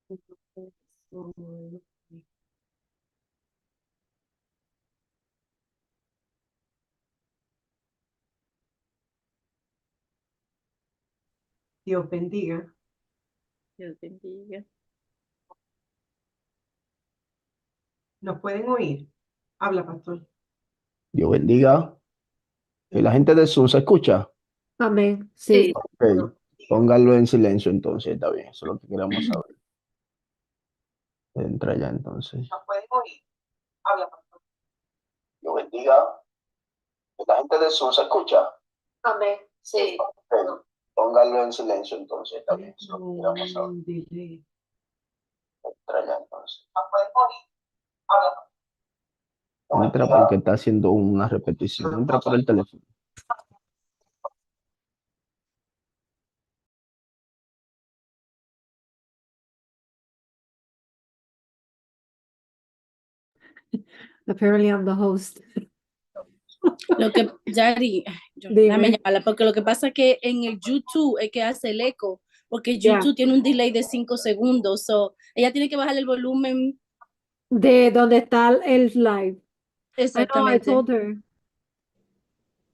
Dios bendiga. Dios bendiga. ¿Nos pueden oír? Habla, pastor. Dios bendiga. La gente de Zoom se escucha. Amén. Sí. Ok, póngalo en silencio entonces, está bien. Eso es lo que queremos saber. Entra ya entonces. ¿Nos pueden oír? Habla, pastor. Dios bendiga. La gente de Zoom se escucha. Amén. Sí. Ok, póngalo en silencio entonces, está bien. Eso es lo que queremos saber. Dile. Entra ya entonces. ¿Nos pueden oír? Habla, pastor. Entra porque está haciendo una repetición. Entra por el teléfono. Apparently I'm the host. Lo que, Yari, déjame Dime. llamarla, porque lo que pasa es que en el YouTube es que hace el eco, porque Ya. YouTube tiene un delay de 5 segundos, so ella tiene que bajar el volumen. De donde está el live. I know, I Exactamente. told her.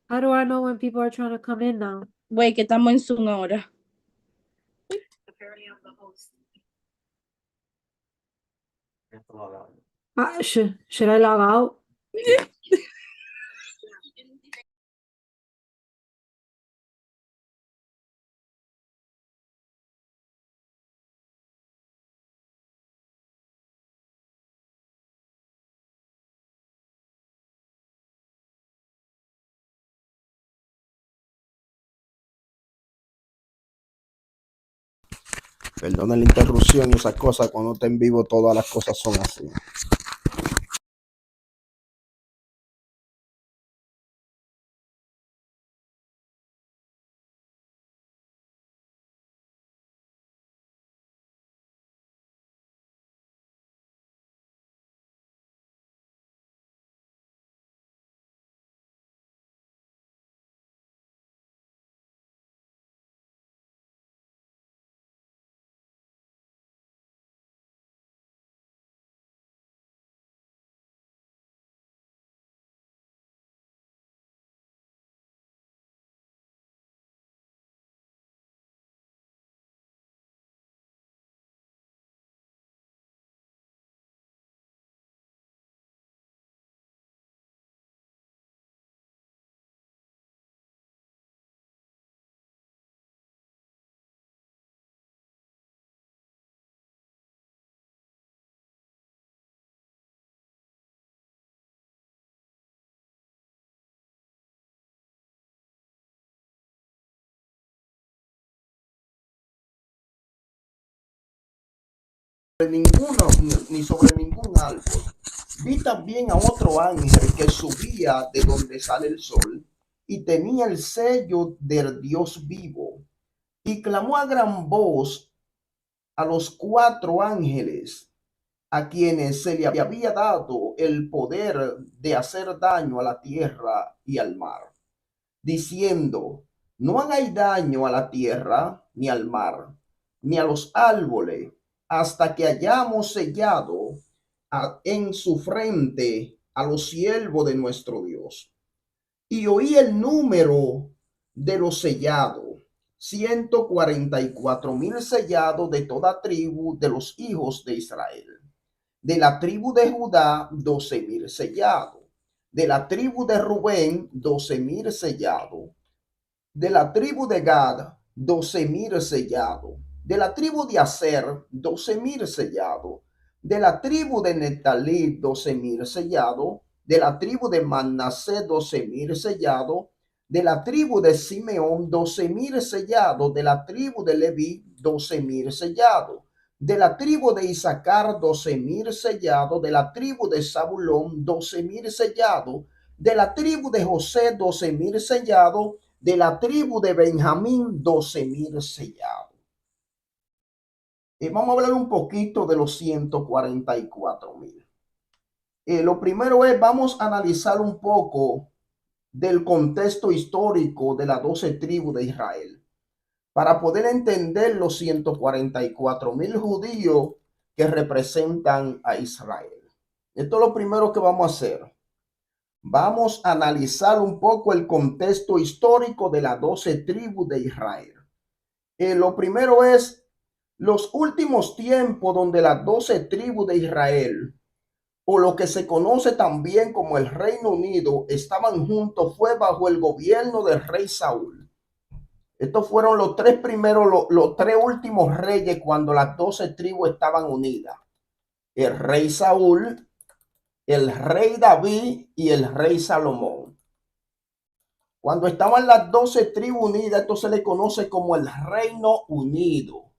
How do I know when people are trying to come in now? Güey, que estamos en Zoom ahora. Apparently I'm the host. Should I log out? Perdona la interrupción y esas cosas. Cuando está en vivo, todas las cosas son así. Ninguno, ni sobre ningún árbol. Vi también a otro ángel que subía de donde sale el sol y tenía el sello del Dios vivo y clamó a gran voz a los 4 ángeles a quienes se le había dado el poder de hacer daño a la tierra y al mar, diciendo: no hagáis daño a la tierra, ni al mar, ni a los árboles, hasta que hayamos sellado en su frente a los siervos de nuestro Dios. Y oí el número de los sellados: 144,000 sellados de toda tribu de los hijos de Israel. De la tribu de Judá, 12,000 sellados. De la tribu de Rubén, 12,000 sellados. De la tribu de Gad, 12,000 sellados. De la tribu de Aser, 12,000 sellados. De la tribu de Neftalí, 12,000 sellados. De la tribu de Manasés, 12,000 sellados. De la tribu de Simeón, 12,000 sellados. De la tribu de Leví, 12,000 sellados. De la tribu de Isaacar, 12,000 sellados. De la tribu de Zabulón, 12,000 sellados. De la tribu de José, 12,000 sellados. De la tribu de Benjamín, 12,000 sellados. Vamos a hablar un poquito de los 144,000. Lo primero es, vamos a analizar un poco del contexto histórico de las 12 tribus de Israel. Para poder entender los 144,000 judíos que representan a Israel. Esto es lo primero que vamos a hacer. Vamos a analizar un poco el contexto histórico de las 12 tribus de Israel. Lo primero es los últimos tiempos donde las 12 tribus de Israel, o lo que se conoce también como el Reino Unido, estaban juntos, fue bajo el gobierno del rey Saúl. Estos fueron los tres primeros, los tres últimos reyes cuando las 12 tribus estaban unidas. El rey Saúl, el rey David y el rey Salomón. Cuando estaban las 12 tribus unidas, esto se le conoce como el Reino Unido,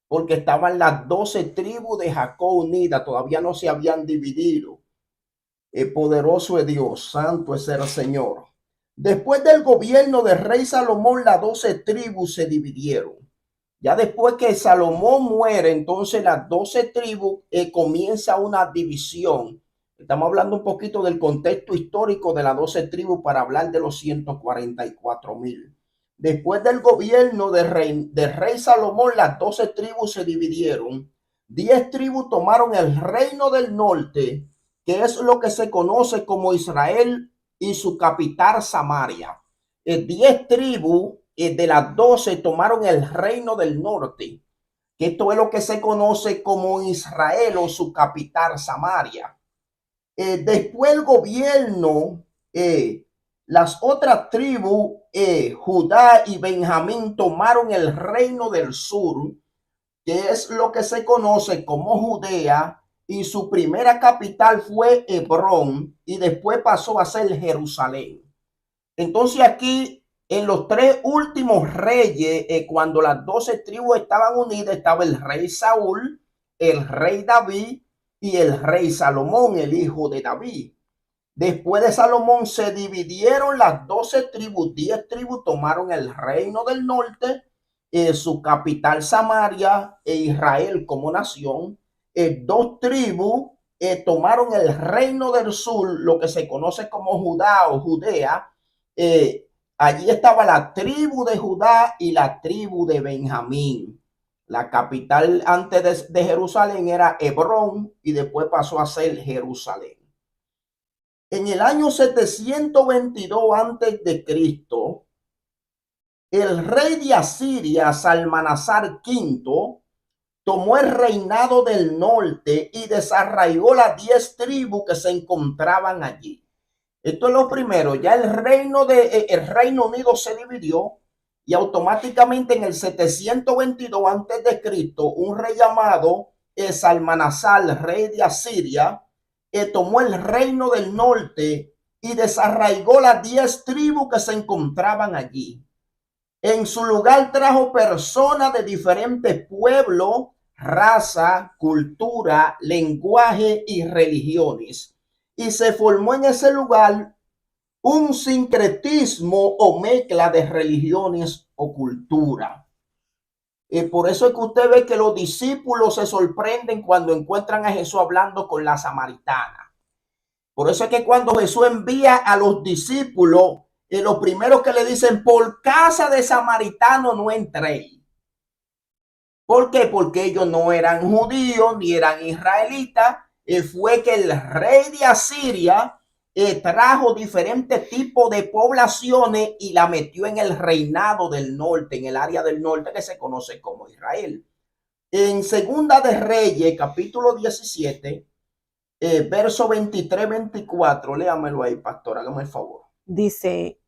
porque estaban las 12 tribus de Jacob unidas, todavía no se habían dividido. El poderoso es Dios, santo es el Señor. Después del gobierno del rey Salomón, las 12 tribus se dividieron. Ya después que Salomón muere, entonces las 12 tribus comienza una división. Estamos hablando un poquito del contexto histórico de las 12 tribus para hablar de los 144,000. Después del gobierno del rey Salomón, las 12 tribus se dividieron. 10 tribus tomaron el reino del norte, que es lo que se conoce como Israel y su capital Samaria. 10 tribus de las 12 tomaron el reino del norte, que esto es lo que se conoce como Israel o su capital Samaria. Después el gobierno, las otras tribus, Judá y Benjamín, tomaron el reino del sur, que es lo que se conoce como Judea, y su primera capital fue Hebrón y después pasó a ser Jerusalén. Entonces aquí en los tres últimos reyes, cuando las 12 tribus estaban unidas, estaba el rey Saúl, el rey David y el rey Salomón, el hijo de David. Después de Salomón se dividieron las 12 tribus, 10 tribus tomaron el reino del norte, su capital Samaria e Israel como nación. 2 tribus tomaron el reino del sur, lo que se conoce como Judá o Judea. Allí estaba la tribu de Judá y la tribu de Benjamín. La capital antes de Jerusalén era Hebrón y después pasó a ser Jerusalén. En el año 722 antes de Cristo, el rey de Asiria, Salmanasar V, tomó el reinado del norte y desarraigó las 10 tribus que se encontraban allí. Esto es lo primero. Ya el Reino Unido se dividió y automáticamente en el 722 antes de Cristo, un rey llamado Salmanasar, rey de Asiria, tomó el reino del norte y desarraigó las 10 tribus que se encontraban allí. En su lugar trajo personas de diferentes pueblos, raza, cultura, lenguaje y religiones. Y se formó en ese lugar un sincretismo o mezcla de religiones o cultura. Por eso es que usted ve que los discípulos se sorprenden cuando encuentran a Jesús hablando con la samaritana. Por eso es que cuando Jesús envía a los discípulos, lo primero que le dicen, por casa de samaritano no entréis. ¿Por qué? Porque ellos no eran judíos ni eran israelitas. Fue que el rey de Asiria trajo diferentes tipos de poblaciones y la metió en el reinado del norte, en el área del norte que se conoce como Israel. En Segunda de Reyes, capítulo 17, verso 23-24, léamelo ahí, pastor, hágame el favor. Dice,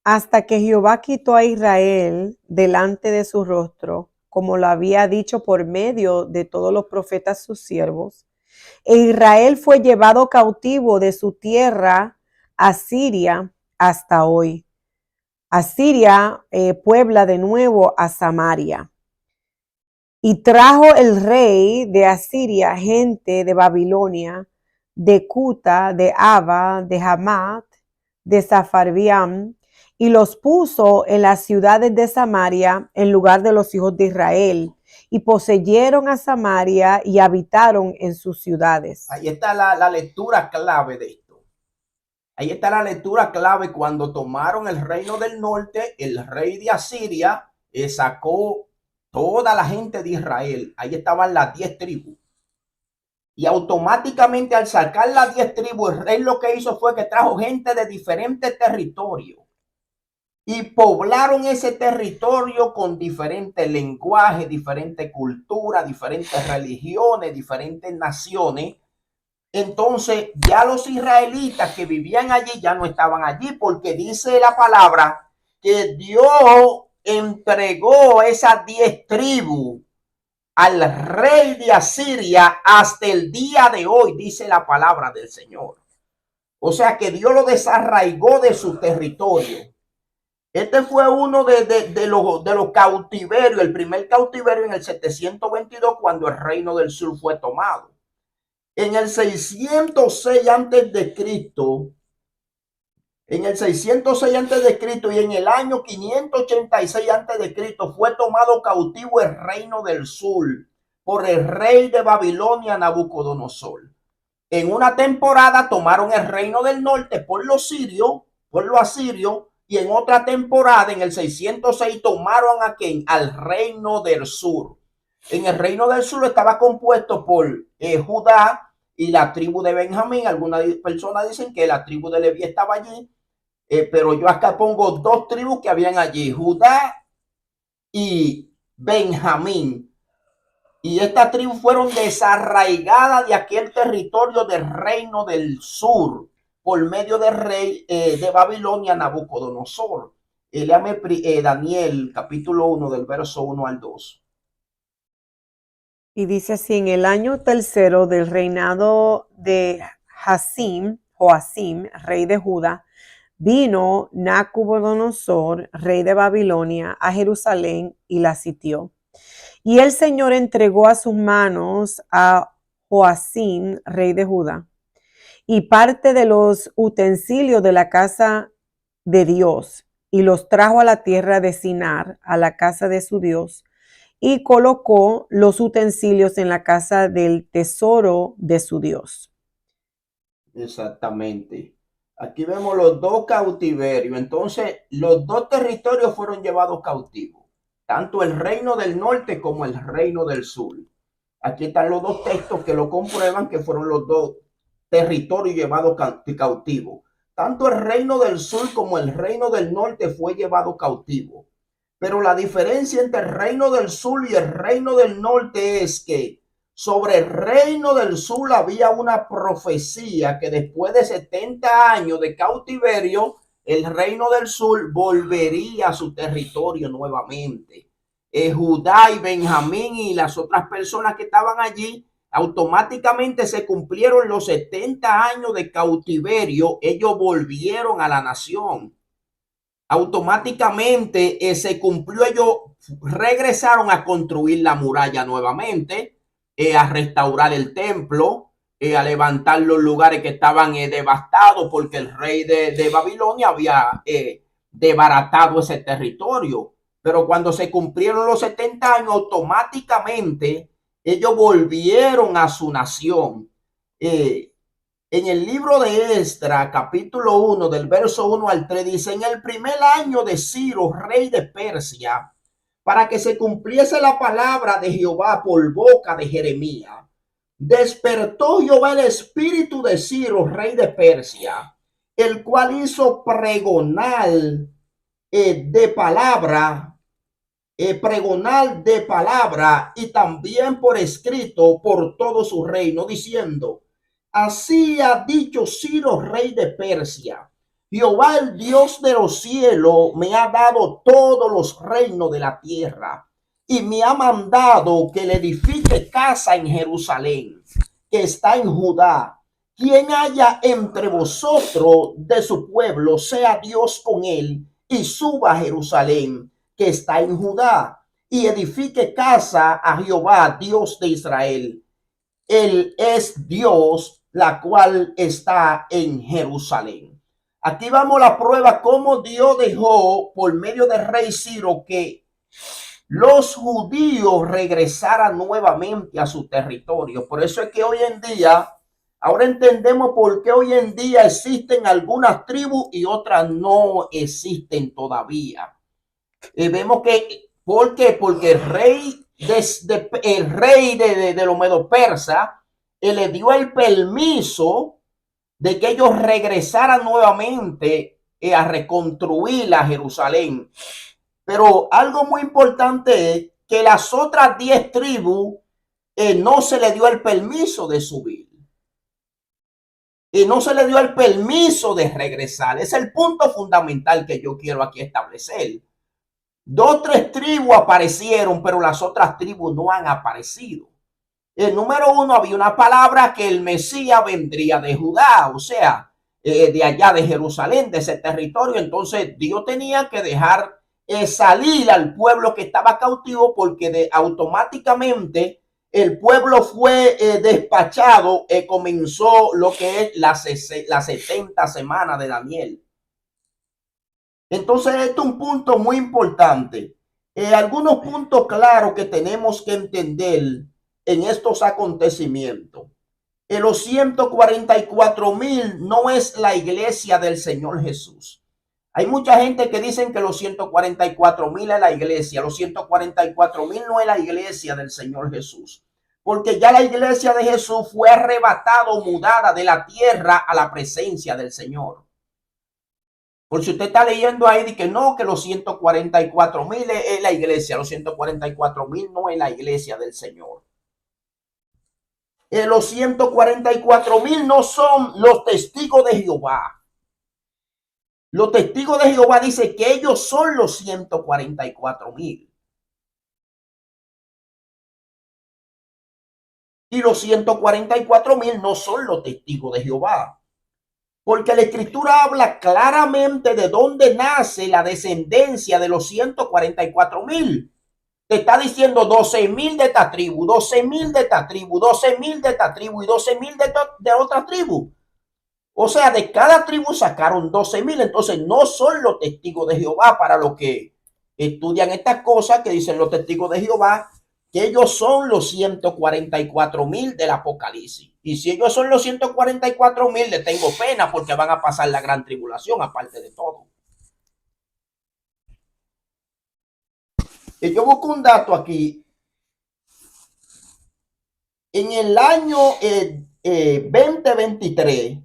hasta que Jehová quitó a Israel delante de su rostro, como lo había dicho por medio de todos los profetas sus siervos, e Israel fue llevado cautivo de su tierra a Siria hasta hoy. Asiria puebla de nuevo a Samaria. Y trajo el rey de Asiria gente de Babilonia, de Cuta, de Ava, de Hamat, de Safarbiam, y los puso en las ciudades de Samaria en lugar de los hijos de Israel, y poseyeron a Samaria y habitaron en sus ciudades. Ahí está la lectura clave de esto. Ahí está la lectura clave cuando tomaron el reino del norte, el rey de Asiria sacó toda la gente de Israel. Ahí estaban las 10 tribus. Y automáticamente al sacar las 10 tribus, el rey lo que hizo fue que trajo gente de diferentes territorios y poblaron ese territorio con diferentes lenguajes, diferentes culturas, diferentes religiones, diferentes naciones. Entonces ya los israelitas que vivían allí ya no estaban allí, porque dice la palabra que Dios entregó esas 10 tribus al rey de Asiria hasta el día de hoy, dice la palabra del Señor. O sea que Dios lo desarraigó de su territorio. Este fue uno de los cautiverios, el primer cautiverio en el 722, cuando el reino del sur fue tomado. En el 606 antes de Cristo, y en el año 586 antes de Cristo fue tomado cautivo el reino del sur por el rey de Babilonia, Nabucodonosor. En una temporada tomaron el reino del norte por los asirios, y en otra temporada, en el 606, tomaron a ¿quién? Al reino del sur. En el reino del sur estaba compuesto por Judá y la tribu de Benjamín. Algunas personas dicen que la tribu de Leví estaba allí, pero yo acá pongo 2 tribus que habían allí, Judá y Benjamín. Y estas tribus fueron desarraigadas de aquel territorio del reino del sur por medio del rey de Babilonia, Nabucodonosor. Léame Daniel capítulo 1 del verso 1 al 2. Y dice así: en el año tercero del reinado de Joacim, rey de Judá, vino Nabucodonosor, rey de Babilonia, a Jerusalén y la sitió. Y el Señor entregó a sus manos a Joacim, rey de Judá, y parte de los utensilios de la casa de Dios, y los trajo a la tierra de Sinar, a la casa de su Dios, y colocó los utensilios en la casa del tesoro de su Dios. Exactamente. Aquí vemos los 2 cautiverios. Entonces, los 2 territorios fueron llevados cautivos, tanto el reino del norte como el reino del sur. Aquí están los 2 textos que lo comprueban, que fueron los 2 territorios llevados cautivos. Tanto el reino del sur como el reino del norte fue llevado cautivo. Pero la diferencia entre el reino del sur y el reino del norte es que sobre el reino del sur había una profecía que después de 70 años de cautiverio, el reino del sur volvería a su territorio nuevamente. Judá y Benjamín y las otras personas que estaban allí, automáticamente se cumplieron los 70 años de cautiverio. Ellos volvieron a la nación. Automáticamente se cumplió. Ellos regresaron a construir la muralla nuevamente, a restaurar el templo, a levantar los lugares que estaban devastados, porque el rey de Babilonia había desbaratado ese territorio. Pero cuando se cumplieron los 70 años, automáticamente ellos volvieron a su nación. En el libro de Esdras, capítulo 1, del verso 1 al 3, dice: en el primer año de Ciro, rey de Persia, para que se cumpliese la palabra de Jehová por boca de Jeremías, despertó Jehová el espíritu de Ciro, rey de Persia, el cual hizo pregonar de palabra y también por escrito por todo su reino, diciendo: así ha dicho Ciro, rey de Persia: Jehová, el Dios de los cielos, me ha dado todos los reinos de la tierra y me ha mandado que le edifique casa en Jerusalén, que está en Judá. Quien haya entre vosotros de su pueblo, sea Dios con él y suba a Jerusalén, que está en Judá, y edifique casa a Jehová, Dios de Israel. Él es Dios, la cual está en Jerusalén. Aquí vamos a la prueba cómo Dios dejó por medio del rey Ciro que los judíos regresaran nuevamente a su territorio. Por eso es que hoy en día, ahora entendemos por qué hoy en día existen algunas tribus y otras no existen todavía. Vemos que, ¿por qué? Porque el rey de los medo persas le dio el permiso de que ellos regresaran nuevamente a reconstruir a Jerusalén. Pero algo muy importante es que las otras 10 tribus no se le dio el permiso de subir. Y no se le dio el permiso de regresar. Es el punto fundamental que yo quiero aquí establecer. 2, 3 tribus aparecieron, pero las otras tribus no han aparecido. El número 1, había una palabra que el Mesías vendría de Judá, o sea, de allá de Jerusalén, de ese territorio. Entonces Dios tenía que dejar salir al pueblo que estaba cautivo, porque automáticamente el pueblo fue despachado. Comenzó lo que es las 70 semanas de Daniel. Entonces, esto es un punto muy importante. Algunos puntos claros que tenemos que entender en estos acontecimientos. Los 144,000 no es la iglesia del Señor Jesús. Hay mucha gente que dicen que los 144,000 es la iglesia. Los 144,000 no es la iglesia del Señor Jesús. Porque ya la iglesia de Jesús fue arrebatada o mudada de la tierra a la presencia del Señor. Por si usted está leyendo ahí de que no, que los 144,000 es la iglesia. Los 144,000 no es la iglesia del Señor. Los 144,000 no son los testigos de Jehová. Los testigos de Jehová dicen que ellos son los 144,000. Y los 144,000 no son los testigos de Jehová. Porque la escritura habla claramente de dónde nace la descendencia de los 144,000. Te está diciendo 12,000 de esta tribu, 12,000 de esta tribu, 12,000 de esta tribu y 12,000 de otra tribu. O sea, de cada tribu sacaron 12,000. Entonces no son los testigos de Jehová. Para los que estudian estas cosas, que dicen los testigos de Jehová, que ellos son los 144,000 del Apocalipsis. Y si ellos son los 144,000, le tengo pena, porque van a pasar la gran tribulación, aparte de todo. Y yo busco un dato aquí. En el año 2023,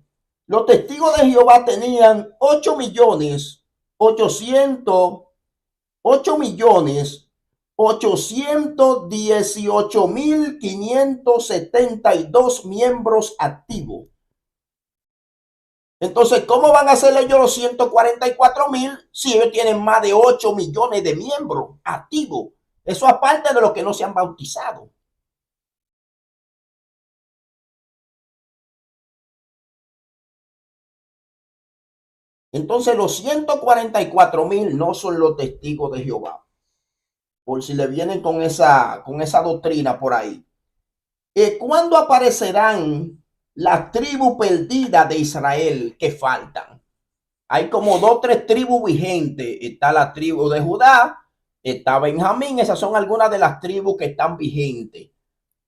los testigos de Jehová tenían 8,818,572 miembros activos. Entonces, ¿cómo van a ser ellos los 144,000 si ellos tienen más de 8 millones de miembros activos? Eso aparte de los que no se han bautizado. Entonces, los 144,000 no son los testigos de Jehová. Por si le vienen con esa doctrina por ahí. ¿Cuándo aparecerán las tribus perdidas de Israel que faltan? Hay como 2 o 3 tribus vigentes. Está la tribu de Judá, está Benjamín. Esas son algunas de las tribus que están vigentes.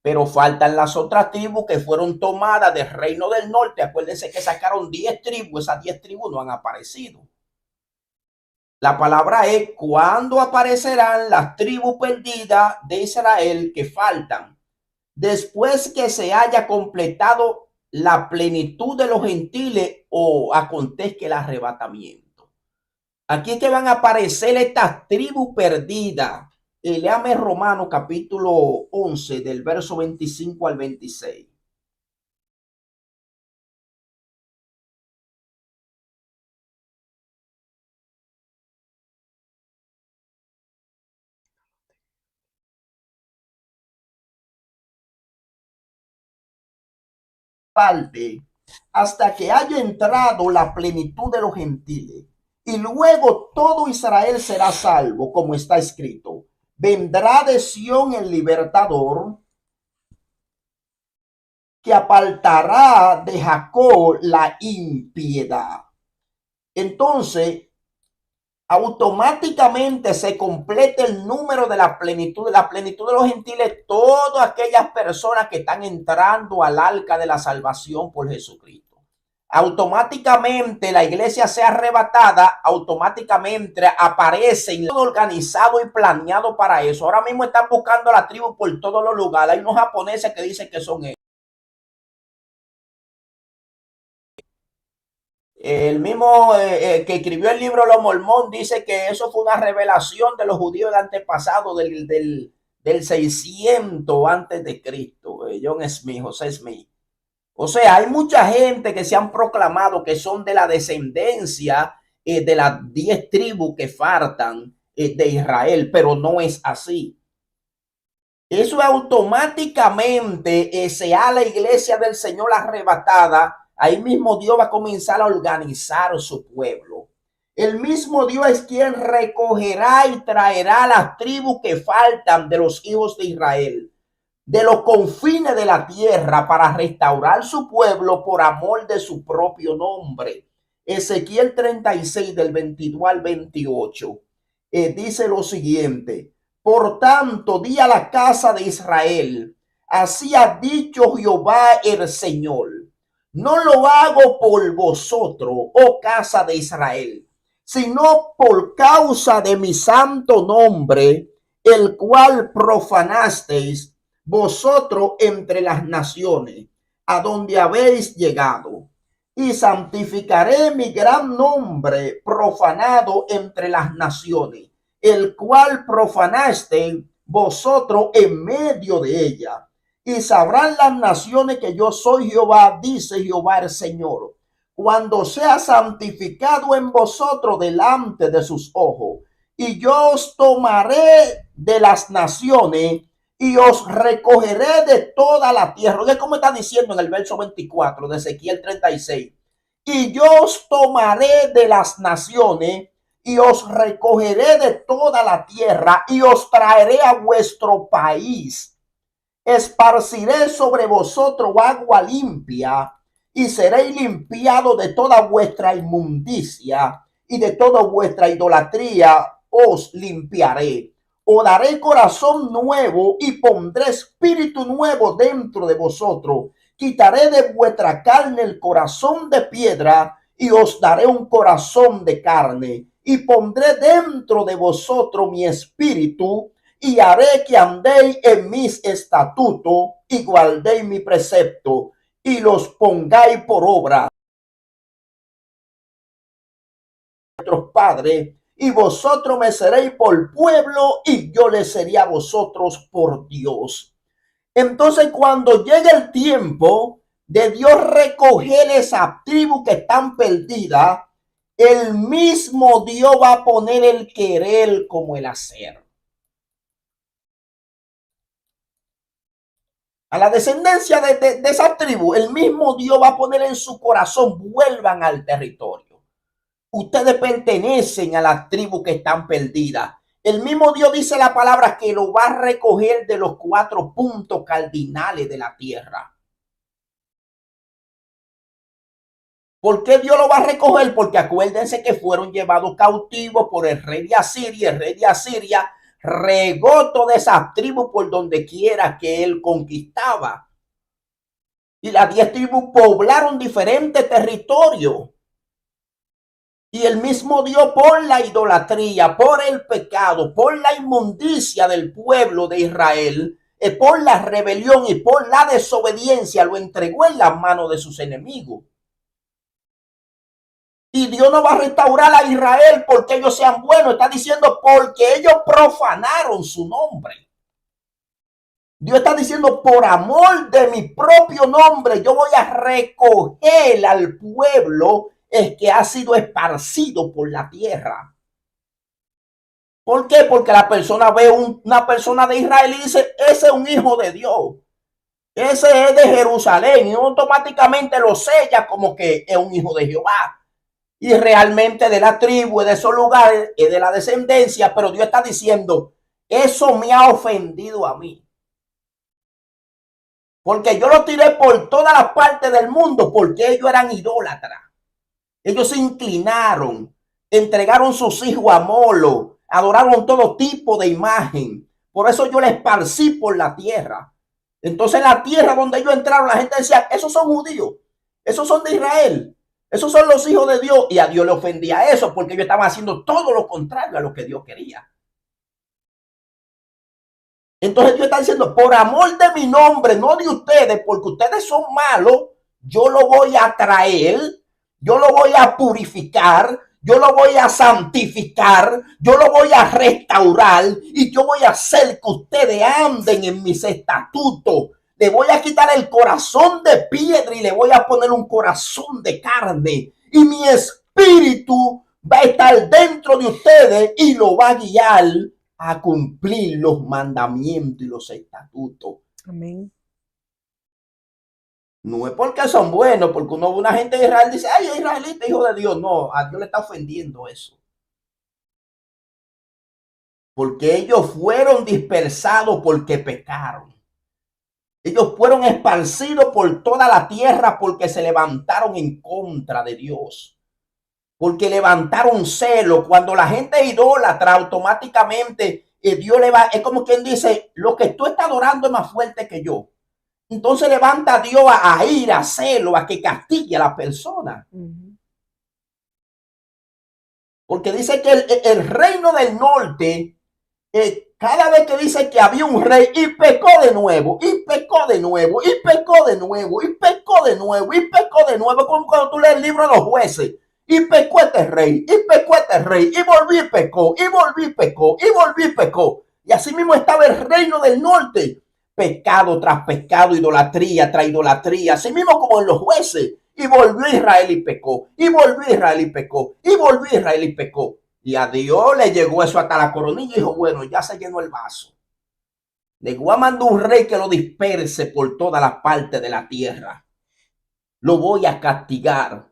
Pero faltan las otras tribus que fueron tomadas del reino del norte. Acuérdense que sacaron 10 tribus. Esas 10 tribus no han aparecido. La palabra es: ¿cuándo aparecerán las tribus perdidas de Israel que faltan? Después que se haya completado la plenitud de los gentiles o acontezca el arrebatamiento. Aquí es que van a aparecer estas tribus perdidas. Léame Romanos capítulo 11 del verso 25 al 26. Parte hasta que haya entrado la plenitud de los gentiles, y luego todo Israel será salvo, como está escrito: vendrá de Sión el libertador, que apartará de Jacob la impiedad. Entonces, automáticamente se completa el número de la plenitud de los gentiles, todas aquellas personas que están entrando al arca de la salvación por Jesucristo. Automáticamente la iglesia sea arrebatada, automáticamente aparecen todo organizado y planeado para eso. Ahora mismo están buscando la tribu por todos los lugares. Hay unos japoneses que dicen que son ellos. El mismo que escribió el libro Los Mormón dice que eso fue una revelación de los judíos del antepasado del 600 antes de Cristo. John Smith, José Smith. O sea, hay mucha gente que se han proclamado que son de la descendencia de las 10 tribus que faltan de Israel, pero no es así. Eso automáticamente sea la iglesia del Señor arrebatada. Ahí mismo Dios va a comenzar a organizar su pueblo. El mismo Dios es quien recogerá y traerá las tribus que faltan de los hijos de Israel, de los confines de la tierra, para restaurar su pueblo por amor de su propio nombre. Ezequiel 36 del 22 al 28 dice lo siguiente: por tanto, di a la casa de Israel, así ha dicho Jehová el Señor, no lo hago por vosotros, oh casa de Israel, sino por causa de mi santo nombre, el cual profanasteis vosotros entre las naciones, a donde habéis llegado. Y santificaré mi gran nombre profanado entre las naciones, el cual profanaste vosotros en medio de ella. Y sabrán las naciones que yo soy Jehová, dice Jehová el Señor, cuando sea santificado en vosotros delante de sus ojos. Y yo os tomaré de las naciones y os recogeré de toda la tierra. Oye, como está diciendo en el verso 24 de Ezequiel 36. Y yo os tomaré de las naciones y os recogeré de toda la tierra y os traeré a vuestro país. Esparciré sobre vosotros agua limpia y seréis limpiados de toda vuestra inmundicia y de toda vuestra idolatría os limpiaré. Os daré corazón nuevo y pondré espíritu nuevo dentro de vosotros. Quitaré de vuestra carne el corazón de piedra y os daré un corazón de carne. Y pondré dentro de vosotros mi espíritu y haré que andéis en mis estatutos y guardéis mi precepto y los pongáis por obra vuestros padres, y vosotros me seréis por pueblo y yo les seré a vosotros por Dios. Entonces, cuando llegue el tiempo de Dios recoger esa tribu que están perdidas, el mismo Dios va a poner el querer como el hacer. A la descendencia de esa tribu, el mismo Dios va a poner en su corazón: vuelvan al territorio. Ustedes pertenecen a la tribu que están perdidas. El mismo Dios dice la palabra que lo va a recoger de los 4 puntos cardinales de la tierra. ¿Por qué Dios lo va a recoger? Porque acuérdense que fueron llevados cautivos por el rey de Asiria. El rey de Asiria regó toda esa tribu por donde quiera que él conquistaba. Y las 10 tribus poblaron diferentes territorios. Y el mismo Dios, por la idolatría, por el pecado, por la inmundicia del pueblo de Israel, por la rebelión y por la desobediencia, lo entregó en las manos de sus enemigos. Y Dios no va a restaurar a Israel porque ellos sean buenos. Está diciendo porque ellos profanaron su nombre. Dios está diciendo: por amor de mi propio nombre, yo voy a recoger al pueblo que ha sido esparcido por la tierra. ¿Por qué? Porque la persona ve una persona de Israel y dice: ese es un hijo de Dios. Ese es de Jerusalén. Y automáticamente lo sella como que es un hijo de Jehová. Y realmente de la tribu, de esos lugares, es de la descendencia. Pero Dios está diciendo: eso me ha ofendido a mí. Porque yo lo tiré por todas las partes del mundo porque ellos eran idólatras. Ellos se inclinaron, entregaron sus hijos a Molo, adoraron todo tipo de imagen. Por eso yo les esparcí por la tierra. Entonces la tierra donde ellos entraron, la gente decía: esos son judíos, esos son de Israel, esos son los hijos de Dios. Y a Dios le ofendía eso porque ellos estaban haciendo todo lo contrario a lo que Dios quería. Entonces Dios está diciendo: por amor de mi nombre, no de ustedes, porque ustedes son malos, yo lo voy a traer. yo lo voy a purificar, yo lo voy a santificar, yo lo voy a restaurar y yo voy a hacer que ustedes anden en mis estatutos. Le voy a quitar el corazón de piedra y le voy a poner un corazón de carne. Y mi espíritu va a estar dentro de ustedes y lo va a guiar a cumplir los mandamientos y los estatutos. Amén. No es porque son buenos, porque uno ve una gente de Israel y dice, ay, israelita, hijo de Dios. No, a Dios le está ofendiendo eso. Porque ellos fueron dispersados porque pecaron. Ellos fueron esparcidos por toda la tierra porque se levantaron en contra de Dios. Porque levantaron celo. Cuando la gente es idólatra, automáticamente Dios le va, es como quien dice, lo que tú estás adorando es más fuerte que yo. Entonces levanta a Dios a ir, a celo, a que castigue a la persona. Porque dice que el reino del norte, cada vez que dice que había un rey y pecó de nuevo, y pecó de nuevo, y pecó de nuevo, y pecó de nuevo, y pecó de nuevo, como cuando tú lees el libro de los jueces, y pecó este rey, y pecó este rey, y volvió y pecó, y volvió y pecó, y volvió y pecó. Y así mismo estaba el reino del norte. Pecado tras pecado, idolatría tras idolatría, así mismo como en los jueces. Y volvió Israel y pecó, y volvió Israel y pecó, y volvió Israel y pecó. Y a Dios le llegó eso hasta la coronilla y dijo, bueno, ya se llenó el vaso. Le voy a mandar un rey que lo disperse por todas las partes de la tierra. Lo voy a castigar.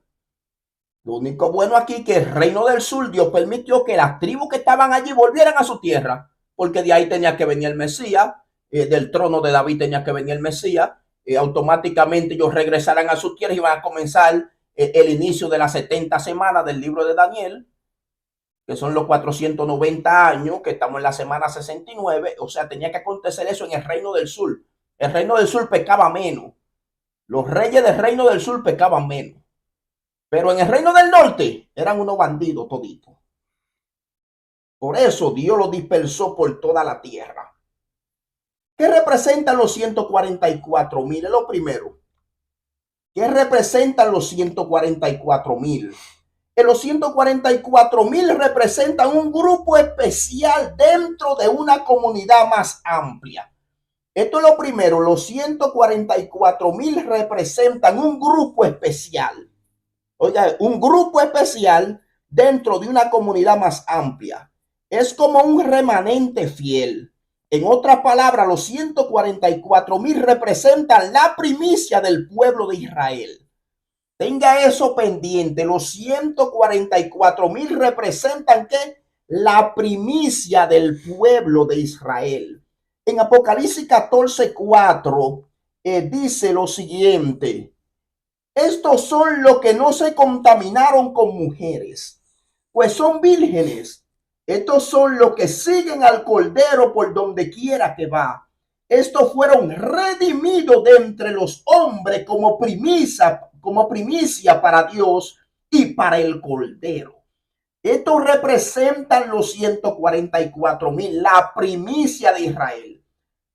Lo único bueno aquí es que el reino del sur, Dios permitió que las tribus que estaban allí volvieran a su tierra, porque de ahí tenía que venir el Mesías. Del trono de David tenía que venir el Mesías. Automáticamente ellos regresarán a sus tierras y van a comenzar el inicio de las 70 semanas del libro de Daniel, que son los 490 años, que estamos en la semana 69. O sea, tenía que acontecer eso en el reino del sur. El reino del sur pecaba menos. Los reyes del reino del sur pecaban menos. Pero en el reino del norte eran unos bandidos toditos. Por eso Dios los dispersó por toda la tierra. ¿Qué representan los 144,000? Es lo primero. ¿Qué representan los 144,000? Los 144,000 representan un grupo especial dentro de una comunidad más amplia. Esto es lo primero. Los 144,000 representan un grupo especial. Oiga, un grupo especial dentro de una comunidad más amplia. Es como un remanente fiel. En otras palabras, los 144,000 representan la primicia del pueblo de Israel. Tenga eso pendiente. Los 144,000 representan ¿qué? La primicia del pueblo de Israel. En Apocalipsis 14:4 dice lo siguiente. Estos son los que no se contaminaron con mujeres, pues son vírgenes. Estos son los que siguen al Cordero por donde quiera que va. Estos fueron redimidos de entre los hombres como primicia para Dios y para el Cordero. Estos representan los 144,000, la primicia de Israel.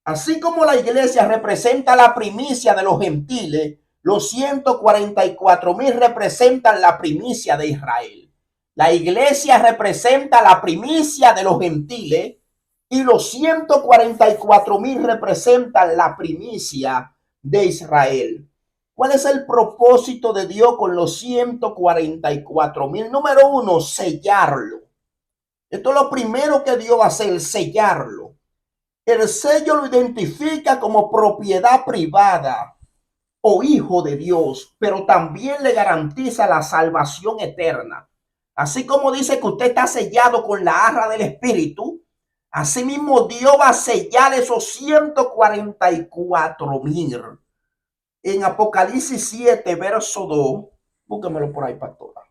Así como la iglesia representa la primicia de los gentiles, los 144,000 representan la primicia de Israel. La iglesia representa la primicia de los gentiles y los 144,000 representan la primicia de Israel. ¿Cuál es el propósito de Dios con los 144,000? Número uno, sellarlo. Esto es lo primero que Dios va a hacer, sellarlo. El sello lo identifica como propiedad privada o hijo de Dios, pero también le garantiza la salvación eterna. Así como dice que usted está sellado con la arra del Espíritu, así mismo Dios va a sellar esos 144,000. En Apocalipsis 7, verso 2, búsquemelo por ahí, pastora.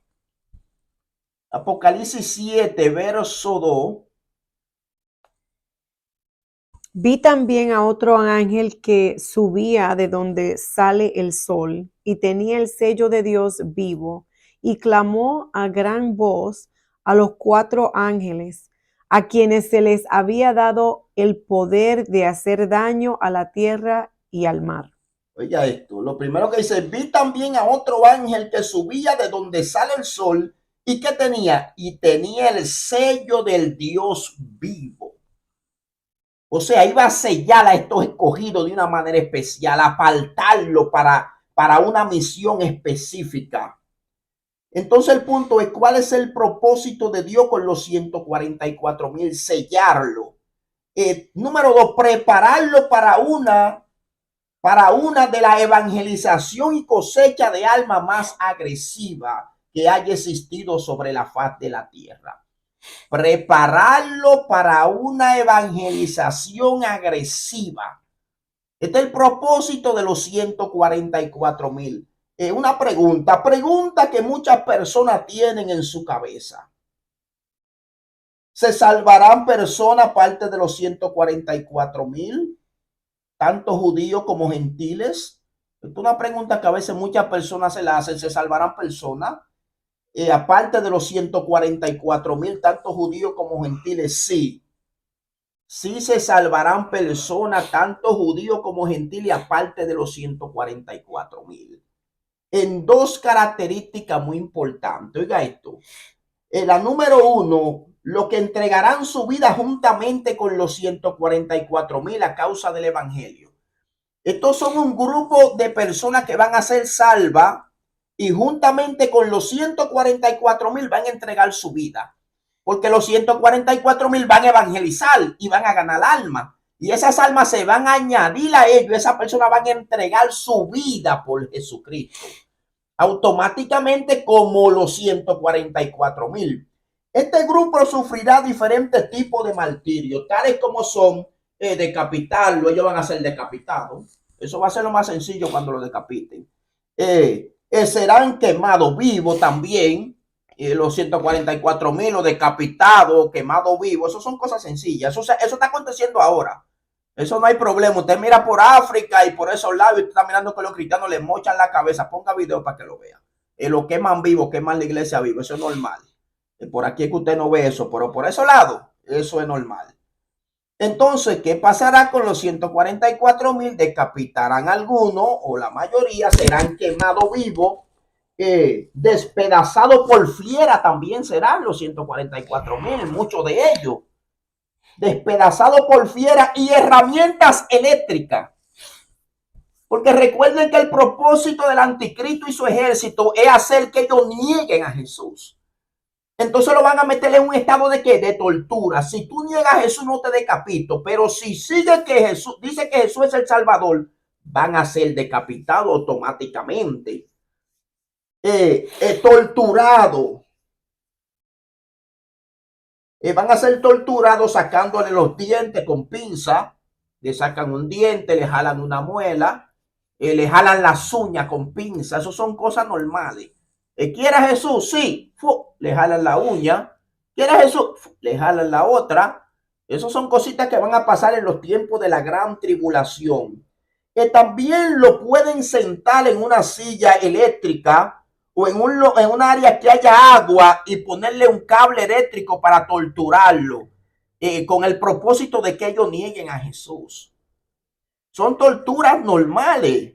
Apocalipsis 7, verso 2. Vi también a otro ángel que subía de donde sale el sol y tenía el sello de Dios vivo y clamó a gran voz a los 4 ángeles, a quienes se les había dado el poder de hacer daño a la tierra y al mar. Oiga esto, lo primero que dice, vi también a otro ángel que subía de donde sale el sol y que tenía, el sello del Dios vivo. O sea, iba a sellar a estos escogidos de una manera especial, apartarlo para una misión específica. Entonces el punto es, ¿cuál es el propósito de Dios con los 144,000? Sellarlo. Número 2, prepararlo para una de la evangelización y cosecha de alma más agresiva que haya existido sobre la faz de la tierra. Prepararlo para una evangelización agresiva. Este es el propósito de los 144,000. Una pregunta que muchas personas tienen en su cabeza. ¿Se salvarán personas aparte de los 144,000? Tanto judíos como gentiles. Es una pregunta que a veces muchas personas se la hacen. ¿Se salvarán personas? Aparte de los 144,000, tanto judíos como gentiles, sí. Sí se salvarán personas, tanto judíos como gentiles, aparte de los 144,000. En dos características muy importantes. Oiga esto. La número 1, los que entregarán su vida juntamente con los 144,000 a causa del evangelio. Estos son un grupo de personas que van a ser salvas y juntamente con los 144,000 van a entregar su vida. Porque los 144,000 van a evangelizar y van a ganar almas. Y esas almas se van a añadir a ellos. Esas personas van a entregar su vida por Jesucristo. Automáticamente como los 144,000. Este grupo sufrirá diferentes tipos de martirio, tales como son decapitarlo. Ellos van a ser decapitados. Eso va a ser lo más sencillo cuando lo decapiten. Serán quemados vivos también. Los 144,000 o decapitados, quemados vivos. Eso son cosas sencillas. Eso está aconteciendo ahora. Eso no hay problema. Usted mira por África y por esos lados y usted está mirando que los cristianos le mochan la cabeza. Ponga video para que lo vea. Lo queman vivo, queman la iglesia vivo. Eso es normal. Por aquí es que usted no ve eso, pero por esos lados, eso es normal. Entonces, ¿qué pasará con los 144,000? Decapitarán algunos o la mayoría, serán quemados vivos, despedazados por fiera también serán los 144,000, muchos de ellos. Despedazados por fiera y herramientas eléctricas. Porque recuerden que el propósito del anticristo y su ejército es hacer que ellos nieguen a Jesús. Entonces lo van a meter en un estado de ¿qué? De tortura. Si tú niegas a Jesús, no te decapito. Pero si sigue que Jesús, dice que Jesús es el Salvador, van a ser decapitados automáticamente. Torturados. Van a ser torturados sacándole los dientes con pinza. Le sacan un diente, le jalan una muela, le jalan las uñas con pinza. Eso son cosas normales. ¿Quiere a Jesús? Sí. Le jalan la uña. ¿Quiere a Jesús? Le jalan la otra. Esas son cositas que van a pasar en los tiempos de la gran tribulación. También lo pueden sentar en una silla eléctrica o en un área que haya agua y ponerle un cable eléctrico para torturarlo, con el propósito de que ellos nieguen a Jesús. Son torturas normales.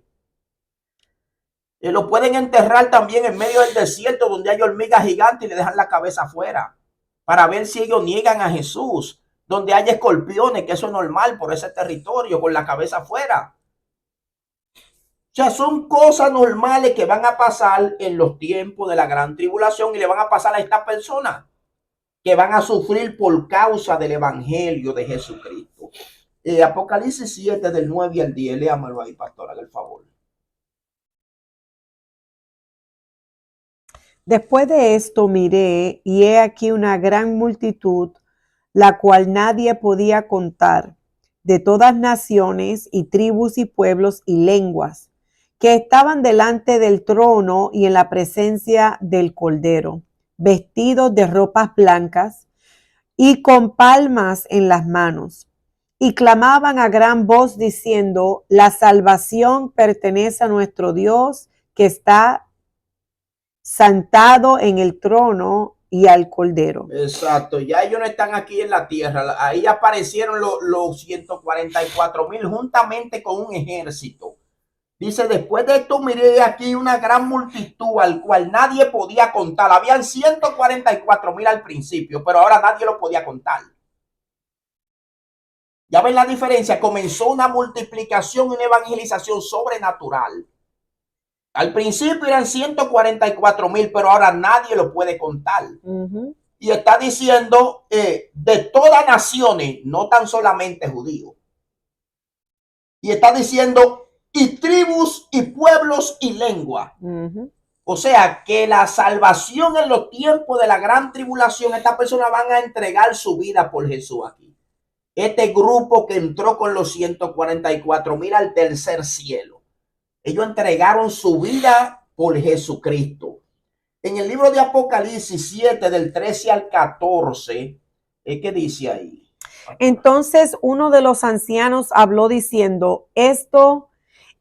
Lo pueden enterrar también en medio del desierto donde hay hormigas gigantes y le dejan la cabeza afuera para ver si ellos niegan a Jesús. Donde hay escorpiones, que eso es normal por ese territorio, con la cabeza afuera. O sea, son cosas normales que van a pasar en los tiempos de la gran tribulación y le van a pasar a estas personas que van a sufrir por causa del evangelio de Jesucristo. Apocalipsis 7 del 9 al 10. Léamelo ahí, pastora, del favor. Después de esto miré, y he aquí una gran multitud, la cual nadie podía contar, de todas naciones y tribus y pueblos y lenguas, que estaban delante del trono y en la presencia del Cordero, vestidos de ropas blancas y con palmas en las manos, y clamaban a gran voz diciendo: la salvación pertenece a nuestro Dios, que está sentado en el trono, y al Cordero. Exacto, ya ellos no están aquí en la tierra. Ahí aparecieron los 144,000 juntamente con un ejército Dice, después de esto miré aquí una gran multitud al cual nadie podía contar. Habían 144,000 al principio, pero ahora nadie lo podía contar. Ya ven la diferencia. Comenzó una multiplicación, una evangelización sobrenatural. Al principio eran 144,000, pero ahora nadie lo puede contar. Y está diciendo de todas naciones, no tan solamente judíos. Y está diciendo y tribus y pueblos y lengua. O sea que la salvación en los tiempos de la gran tribulación, estas personas van a entregar su vida por Jesús aquí. Este grupo que entró con los 144,000 al tercer cielo, ellos entregaron su vida por Jesucristo. En el libro de Apocalipsis 7, del 13 al 14, ¿qué dice ahí? Entonces uno de los ancianos habló diciendo, esto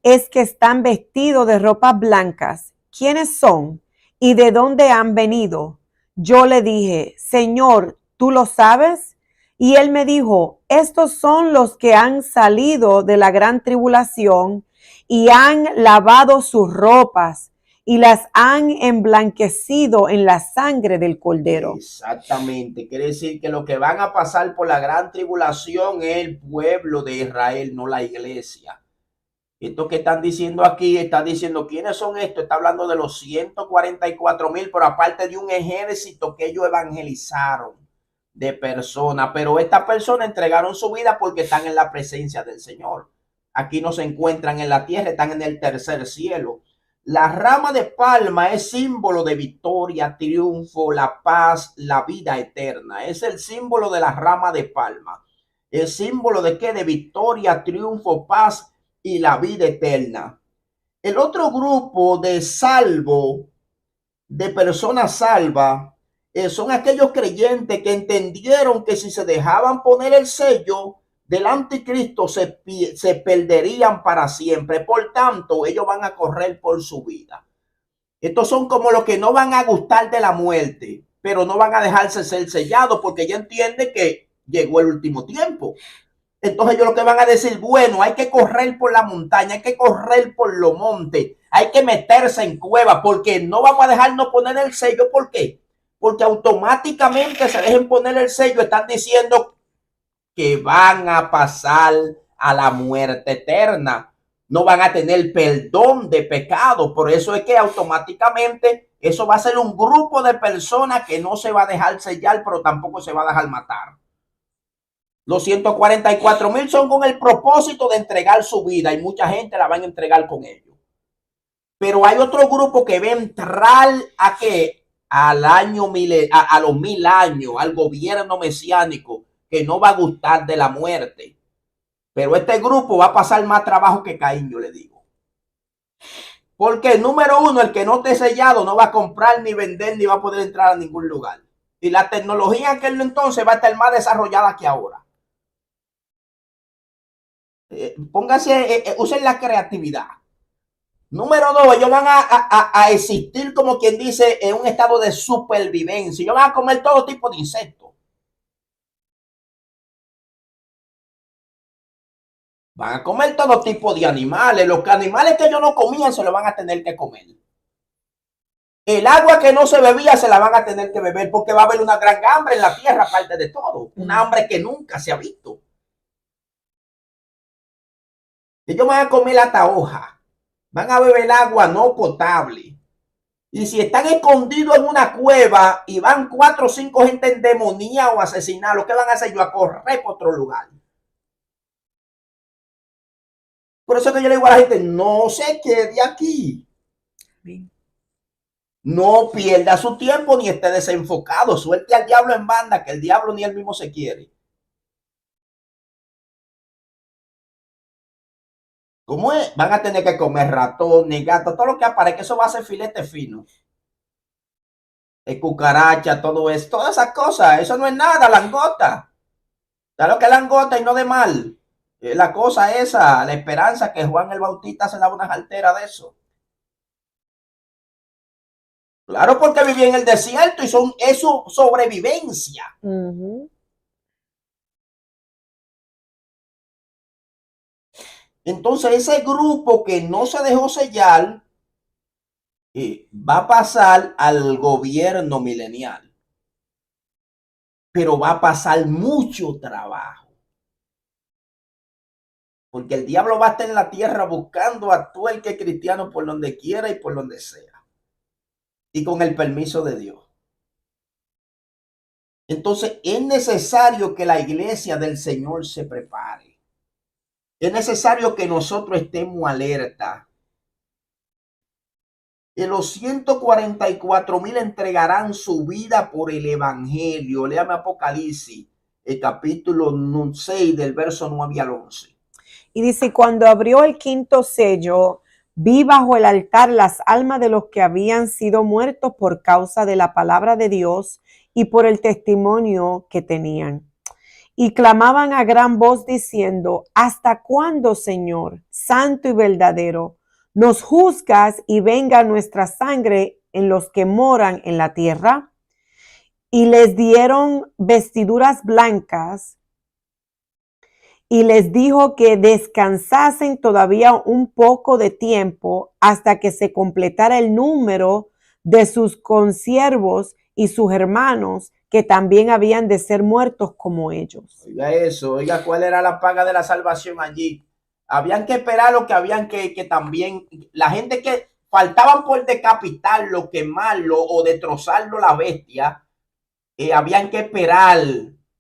es que están vestidos de ropas blancas. ¿Quiénes son? ¿Y de dónde han venido? Yo le dije, Señor, ¿tú lo sabes? Y él me dijo, estos son los que han salido de la gran tribulación y han lavado sus ropas y las han emblanquecido en la sangre del Cordero. Exactamente. Quiere decir que lo que van a pasar por la gran tribulación es el pueblo de Israel, no la iglesia. Esto que están diciendo aquí, está diciendo quiénes son estos. Está hablando de los 144,000, pero aparte de un ejército que ellos evangelizaron de personas. Pero estas personas entregaron su vida porque están en la presencia del Señor. Aquí no se encuentran en la tierra, están en el tercer cielo. La rama de palma es símbolo de victoria, triunfo, la paz, la vida eterna. Es el símbolo de la rama de palma. El símbolo de qué? De victoria, triunfo, paz y la vida eterna. El otro grupo de salvo, de personas salvas, son aquellos creyentes que entendieron que si se dejaban poner el sello del anticristo se perderían para siempre. Por tanto, ellos van a correr por su vida. Estos son como los que no van a gustar de la muerte, pero no van a dejarse ser sellados porque ya entienden que llegó el último tiempo. Entonces ellos lo que van a decir, bueno, hay que correr por la montaña, hay que correr por los montes, hay que meterse en cueva porque no vamos a dejarnos poner el sello. ¿Por qué? Porque automáticamente se dejen poner el sello, están diciendo que van a pasar a la muerte eterna. No van a tener perdón de pecado. Por eso es que automáticamente eso va a ser un grupo de personas que no se va a dejar sellar, pero tampoco se va a dejar matar. Los 144,000 son con el propósito de entregar su vida y mucha gente la van a entregar con ellos. Pero hay otro grupo que va a entrar a qué? Al año a los 1000 años, al gobierno mesiánico, que no va a gustar de la muerte. Pero este grupo va a pasar más trabajo que Caín, yo le digo. Porque número uno, el que no esté sellado no va a comprar ni vender ni va a poder entrar a ningún lugar. Y la tecnología en aquel entonces va a estar más desarrollada que ahora. Póngase, usen la creatividad. Número dos, ellos van a existir como quien dice en un estado de supervivencia. Ellos van a comer todo tipo de insectos. Van a comer todo tipo de animales. Los animales que ellos no comían se lo van a tener que comer. El agua que no se bebía se la van a tener que beber porque va a haber una gran hambre en la tierra aparte de todo. Una hambre que nunca se ha visto. Ellos van a comer hasta hoja. Van a beber agua no potable. Y si están escondidos en una cueva y van 4 o 5 gente endemoniada o asesinados, ¿qué van a hacer? Yo a correr por otro lugar. Por eso que yo le digo a la gente, no se quede aquí. No pierda su tiempo ni esté desenfocado. Suelte al diablo en banda, que el diablo ni él mismo se quiere. ¿Cómo es? Van a tener que comer ratones, gatos, todo lo que aparezca. Eso va a ser filete fino. Cucaracha, todo eso, todas esas cosas. Eso no es nada, langota. ¿Sabes lo que es langota y no de mal? La cosa esa, la esperanza que Juan el Bautista se daba una jartera de eso. Claro, porque vivía en el desierto y es su sobrevivencia. Entonces ese grupo que no se dejó sellar va a pasar al gobierno milenial, pero va a pasar mucho trabajo. Porque el diablo va a estar en la tierra buscando a todo el que es cristiano por donde quiera y por donde sea. Y con el permiso de Dios. Entonces es necesario que la iglesia del Señor se prepare. Es necesario que nosotros estemos alerta. Y los 144,000 entregarán su vida por el evangelio. Léame Apocalipsis, el capítulo 6 del verso 9 al 11. Y dice, cuando abrió el quinto sello, vi bajo el altar las almas de los que habían sido muertos por causa de la palabra de Dios y por el testimonio que tenían. Y clamaban a gran voz diciendo, ¿hasta cuándo, Señor, santo y verdadero, nos juzgas y venga nuestra sangre en los que moran en la tierra? Y les dieron vestiduras blancas y les dijo que descansasen todavía un poco de tiempo hasta que se completara el número de sus consiervos y sus hermanos que también habían de ser muertos como ellos. Oiga eso, oiga cuál era la paga de la salvación allí. Habían que esperar lo que habían que también, la gente que faltaban por decapitarlo, quemarlo o destrozarlo la bestia, habían que esperar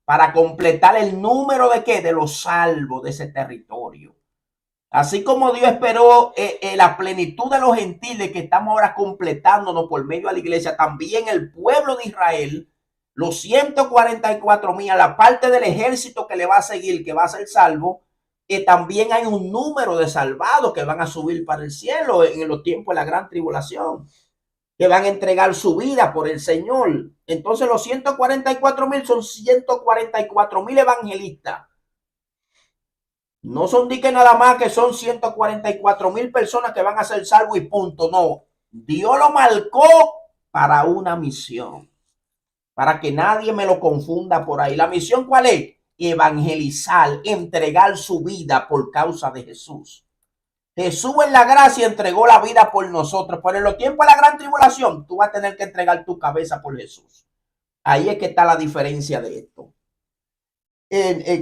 para completar el número de qué, de los salvos de ese territorio. Así como Dios esperó la plenitud de los gentiles que estamos ahora completándonos por medio de la iglesia, también el pueblo de Israel, los 144,000, la parte del ejército que le va a seguir, que va a ser salvo, también hay un número de salvados que van a subir para el cielo en los tiempos de la gran tribulación, que van a entregar su vida por el Señor. Entonces los 144,000 son 144,000 evangelistas. No son de que nada más que son 144,000 personas que van a ser salvos y punto. No, Dios lo marcó para una misión, para que nadie me lo confunda por ahí. ¿La misión cuál es? Evangelizar, entregar su vida por causa de Jesús. Jesús en la gracia entregó la vida por nosotros, pero en los tiempos de la gran tribulación tú vas a tener que entregar tu cabeza por Jesús. Ahí es que está la diferencia de esto.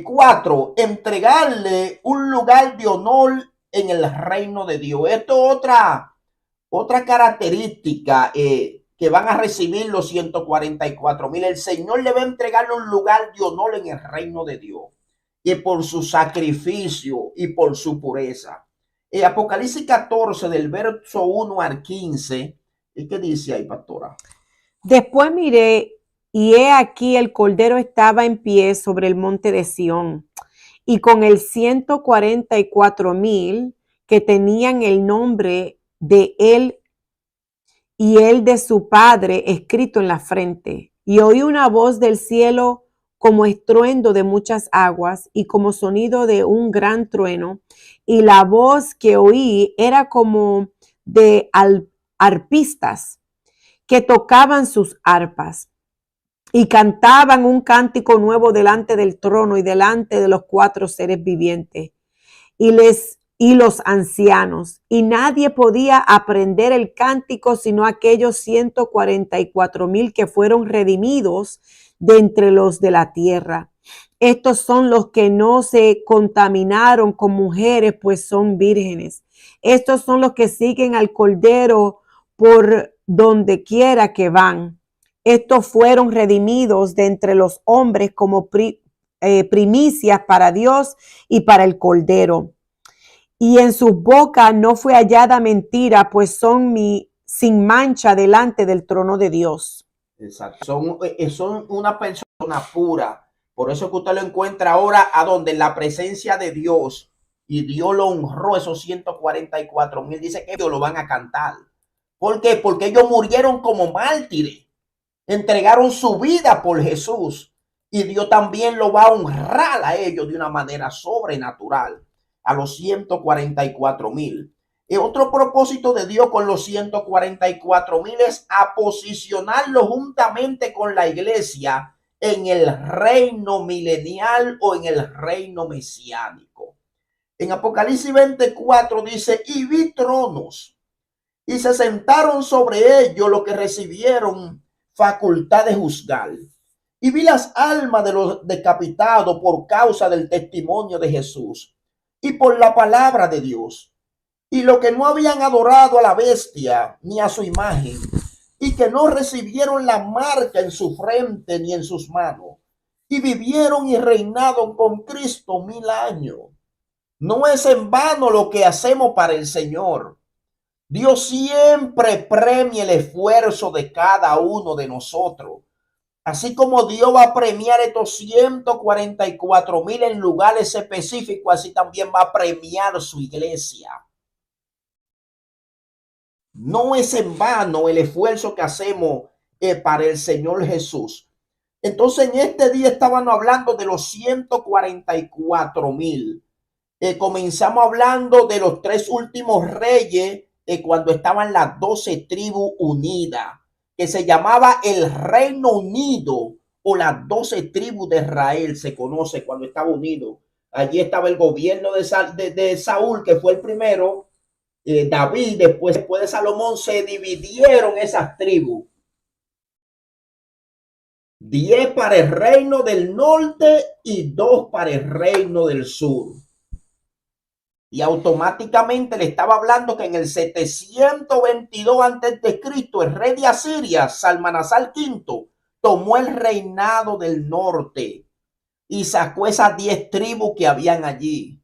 4, entregarle un lugar de honor en el reino de Dios. Esto es otra característica que van a recibir los 144,000. El Señor le va a entregarle un lugar de honor en el reino de Dios, y por su sacrificio y por su pureza. Apocalipsis 14 del verso 1 al 15. ¿Y qué dice ahí, pastora? Después miré, y he aquí el Cordero estaba en pie sobre el monte de Sión, y con el 144,000 que tenían el nombre de él y el de su Padre escrito en la frente. Y oí una voz del cielo como estruendo de muchas aguas y como sonido de un gran trueno. Y la voz que oí era como de arpistas que tocaban sus arpas y cantaban un cántico nuevo delante del trono y delante de los 4 seres vivientes y los ancianos, y nadie podía aprender el cántico sino aquellos 144,000 que fueron redimidos de entre los de la tierra. Estos son los que no se contaminaron con mujeres, pues son vírgenes. Estos son los que siguen al Cordero por donde quiera que van. Estos fueron redimidos de entre los hombres como primicias para Dios y para el Cordero. Y en sus bocas no fue hallada mentira, pues son sin mancha delante del trono de Dios. Exacto. Son una persona pura. Por eso que usted lo encuentra ahora a donde en la presencia de Dios, y Dios lo honró esos 144,000. Dice que ellos lo van a cantar. ¿Por qué? Porque ellos murieron como mártires. Entregaron su vida por Jesús, y Dios también lo va a honrar a ellos de una manera sobrenatural, a los 144,000. Otro propósito de Dios con los 144,000 es a posicionarlo juntamente con la iglesia en el reino milenial o en el reino mesiánico. En Apocalipsis 24 dice, y vi tronos, y se sentaron sobre ellos los que recibieron facultad de juzgar. Y vi las almas de los decapitados por causa del testimonio de Jesús y por la palabra de Dios. Y los que no habían adorado a la bestia ni a su imagen, y que no recibieron la marca en su frente ni en sus manos, y vivieron y reinaron con Cristo 1000 años. No es en vano lo que hacemos para el Señor. Dios siempre premia el esfuerzo de cada uno de nosotros. Así como Dios va a premiar estos 144,000 en lugares específicos, así también va a premiar su iglesia. No es en vano el esfuerzo que hacemos para el Señor Jesús. Entonces, en este día estaban hablando de los 144,000. Comenzamos hablando de los 3 últimos reyes cuando estaban las 12 tribus unidas, que se llamaba el Reino Unido o las 12 tribus de Israel, se conoce cuando estaba unido. Allí estaba el gobierno de Saúl, que fue el primero. David, después de Salomón, se dividieron esas tribus. 10 para el reino del norte y 2 para el reino del sur. Y automáticamente le estaba hablando que en el 722 a.C., el rey de Asiria, Salmanasar V, tomó el reinado del norte y sacó esas 10 tribus que habían allí.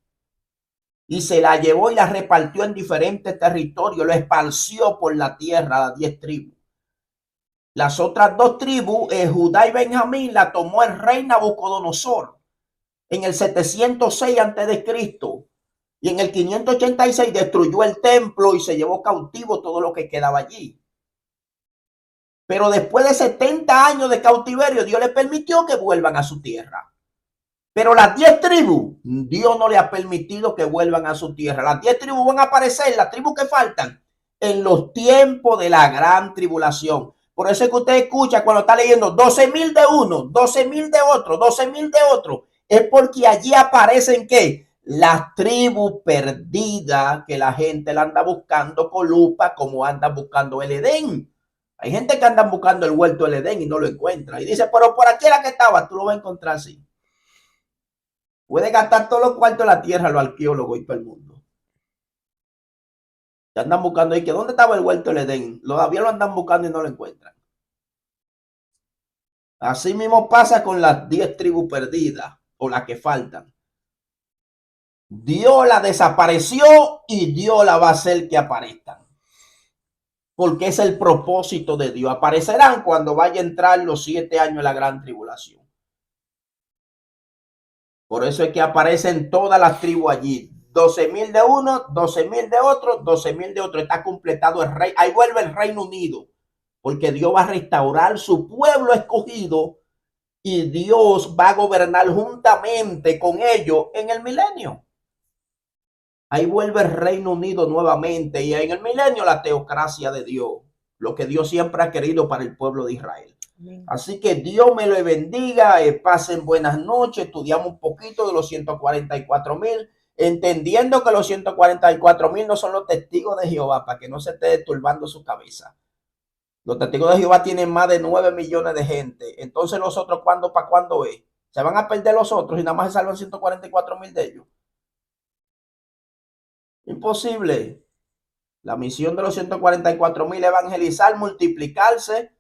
Y se la llevó y la repartió en diferentes territorios, lo esparció por la tierra, las 10 tribus. Las otras 2 tribus, Judá y Benjamín, la tomó el rey Nabucodonosor en el 706 a.C. Y en el 586 destruyó el templo y se llevó cautivo todo lo que quedaba allí. Pero después de 70 años de cautiverio, Dios le permitió que vuelvan a su tierra. Pero las 10 tribus, Dios no le ha permitido que vuelvan a su tierra. Las 10 tribus van a aparecer, las tribus que faltan, en los tiempos de la gran tribulación. Por eso es que usted escucha cuando está leyendo 12,000 de uno, 12,000 de otro, 12,000 de otro. Es porque allí aparecen ¿qué? Las tribus perdidas que la gente la anda buscando con lupa, como andan buscando el Edén. Hay gente que anda buscando el huerto del Edén y no lo encuentra. Y dice, pero por aquí era que estaba, tú lo vas a encontrar así. Puede gastar todos los cuartos de la tierra los arqueólogos y para el mundo. Ya andan buscando ahí que dónde estaba el huerto del Edén. Todavía lo andan buscando y no lo encuentran. Así mismo pasa con las 10 tribus perdidas o las que faltan. Dios la desapareció y Dios la va a hacer que aparezcan. Porque es el propósito de Dios. Aparecerán cuando vaya a entrar los 7 años de la gran tribulación. Por eso es que aparecen todas las tribus allí. 12,000 de uno, 12,000 de otro, 12,000 de otro. Está completado el rey. Ahí vuelve el Reino Unido. Porque Dios va a restaurar su pueblo escogido y Dios va a gobernar juntamente con ellos en el milenio. Ahí vuelve el Reino Unido nuevamente y en el milenio la teocracia de Dios. Lo que Dios siempre ha querido para el pueblo de Israel. Así que Dios me lo bendiga, pasen buenas noches, estudiamos un poquito de los 144,000, entendiendo que los 144,000 no son los testigos de Jehová, para que no se esté turbando su cabeza. Los testigos de Jehová tienen más de 9 millones de gente, entonces los otros, ¿para cuándo es? Se van a perder los otros y nada más se salvan 144,000 de ellos. Imposible. La misión de los 144,000 es evangelizar, multiplicarse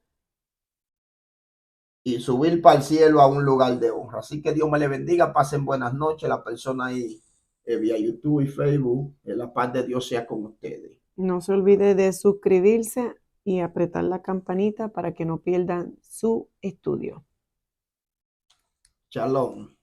y subir para el cielo a un lugar de honra. Así que Dios me le bendiga, pasen buenas noches. La persona ahí vía YouTube y Facebook, la paz de Dios sea con ustedes. No se olvide de suscribirse y apretar la campanita para que no pierdan su estudio. Shalom.